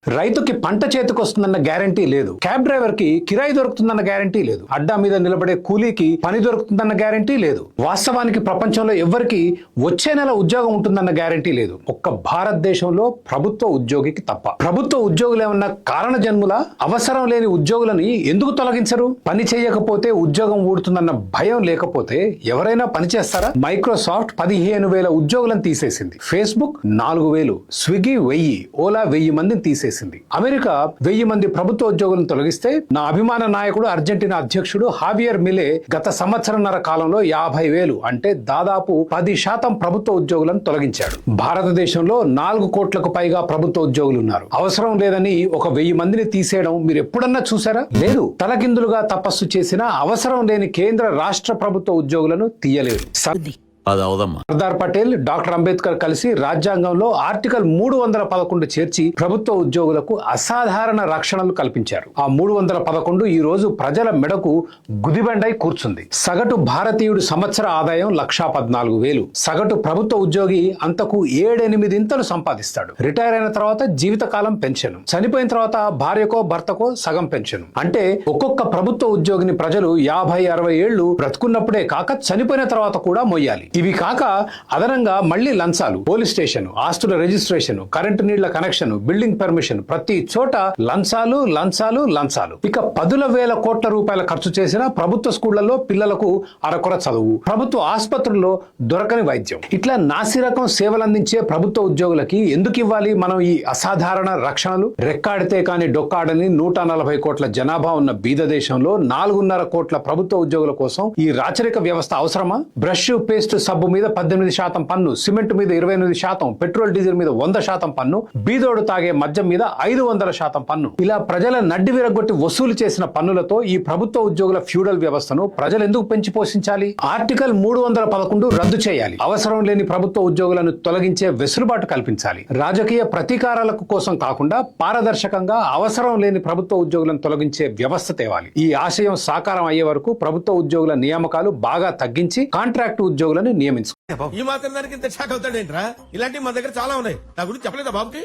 రైతుకి పంట చేతికొస్తుందన్న గ్యారంటీ లేదు. క్యాబ్ డ్రైవర్ కి కిరాయి దొరుకుతుందన్న గ్యారంటీ లేదు. అడ్డా మీద నిలబడే కూలీకి పని దొరుకుతుందన్న గ్యారంటీ లేదు. వాస్తవానికి ప్రపంచంలో ఎవ్వరికి వచ్చే నెల ఉద్యోగం ఉంటుందన్న గ్యారంటీ లేదు. ఒక్క భారతదేశంలో ప్రభుత్వ ఉద్యోగికి తప్ప. ప్రభుత్వ ఉద్యోగులు ఏమన్నా కారణ జన్ముల అవసరం లేని ఉద్యోగులని ఎందుకు తొలగించరు? పని చేయకపోతే ఉద్యోగం ఊడుతుందన్న భయం లేకపోతే ఎవరైనా పని చేస్తారా? మైక్రోసాఫ్ట్ 15,000 ఉద్యోగులను తీసేసింది. ఫేస్బుక్ 4,000, స్విగ్గీ 1,000, ఓలా 1,000 మందిని తీసేసింది. అమెరికా 1,000 మంది ప్రభుత్వ ఉద్యోగులను తొలగిస్తే నా అభిమాన నాయకుడు అర్జెంటీనా అధ్యక్షుడు హావియర్ మిలే గత సంవత్సరంన్నర కాలంలో 50,000 అంటే దాదాపు 10% ప్రభుత్వ ఉద్యోగులను తొలగించాడు. భారతదేశంలో 4 కోట్లకు పైగా ప్రభుత్వ ఉద్యోగులు ఉన్నారు. అవసరం లేదని ఒక 1,000 మందిని తీసేయడం మీరు ఎప్పుడన్నా చూసారా? లేదు. తలకిందులుగా తపస్సు చేసిన అవసరం లేని కేంద్ర రాష్ట్ర ప్రభుత్వ ఉద్యోగులను తీయలేదు. సర్దార్ పటేల్, డాక్టర్ అంబేద్కర్ కలిసి రాజ్యాంగంలో ఆర్టికల్ 311 చేర్చి ప్రభుత్వ ఉద్యోగులకు అసాధారణ రక్షణలు కల్పించారు. ఆ 311 ఈ రోజు ప్రజల మెడకు గుదిబండై కూర్చుంది. సగటు భారతీయుడు సంవత్సర ఆదాయం 1,14,000. సగటు ప్రభుత్వ ఉద్యోగి అంతకు 7-8 ఇంతలు సంపాదిస్తాడు. రిటైర్ అయిన తర్వాత జీవితకాలం పెన్షన్, చనిపోయిన తర్వాత భార్యకో భర్తకో సగం పెన్షన్. అంటే ఒక్కొక్క ప్రభుత్వ ఉద్యోగిని ప్రజలు 50-60 ఏళ్లు బ్రతుకున్నప్పుడే కాక చనిపోయిన తర్వాత కూడా మొయ్యాలి. ఇవి కాక అదనంగా మళ్లీ లంచాలు, పోలీస్ స్టేషన్, ఆస్తుల రిజిస్ట్రేషన్, కరెంటు నీళ్ల కనెక్షన్, బిల్డింగ్ పర్మిషన్, ప్రతి చోట లంచాలు లంచాలు లంచాలు. ఇక 10,000 కోట్ల రూపాయల ఖర్చు చేసిన ప్రభుత్వ స్కూళ్లలో పిల్లలకు అరకొర చదువు, ప్రభుత్వ ఆసుపత్రుల్లో దొరకని వైద్యం, ఇట్లా నాసిరకం సేవలందించే ప్రభుత్వ ఉద్యోగులకి ఎందుకు ఇవ్వాలి మనం ఈ అసాధారణ రక్షణలు? రెక్కాడితే కాని డొక్కాడని 140 కోట్ల జనాభా ఉన్న బీద దేశంలో 4.5 కోట్ల ప్రభుత్వ ఉద్యోగుల కోసం ఈ రాచరిక వ్యవస్థ అవసరమా? బ్రష్, పేస్ట్, సబ్బు మీద 18% పన్ను, సిమెంట్ మీద 28%, పెట్రోల్ డీజిల్ మీద 100% పన్ను, బీదోడు తాగే మద్యం మీద 500% పన్ను. ఇలా ప్రజల నడ్డి విరగొట్టి వసూలు చేసిన పన్నులతో ఈ ప్రభుత్వ ఉద్యోగుల ఫ్యూడల్ వ్యవస్థను ప్రజలు ఎందుకు పెంచి పోషించాలి? ఆర్టికల్ 311 రద్దు చేయాలి. అవసరం లేని ప్రభుత్వ ఉద్యోగులను తొలగించే వెసులుబాటు కల్పించాలి. రాజకీయ ప్రతీకారాలకు కోసం కాకుండా పారదర్శకంగా అవసరం లేని ప్రభుత్వ ఉద్యోగులను తొలగించే వ్యవస్థ తేవాలి. ఈ ఆశయం సాకారం అయ్యే వరకు ప్రభుత్వ ఉద్యోగుల నియామకాలు బాగా తగ్గించి కాంట్రాక్టు ఉద్యోగులను నియమించు. ఈ మాత్రం దానికి ఇంత షాక్ అవుతాడేంట్రా? ఇలాంటివి మన దగ్గర చాలా ఉన్నాయి. నా గురించి చెప్పలేదా బాబుకి?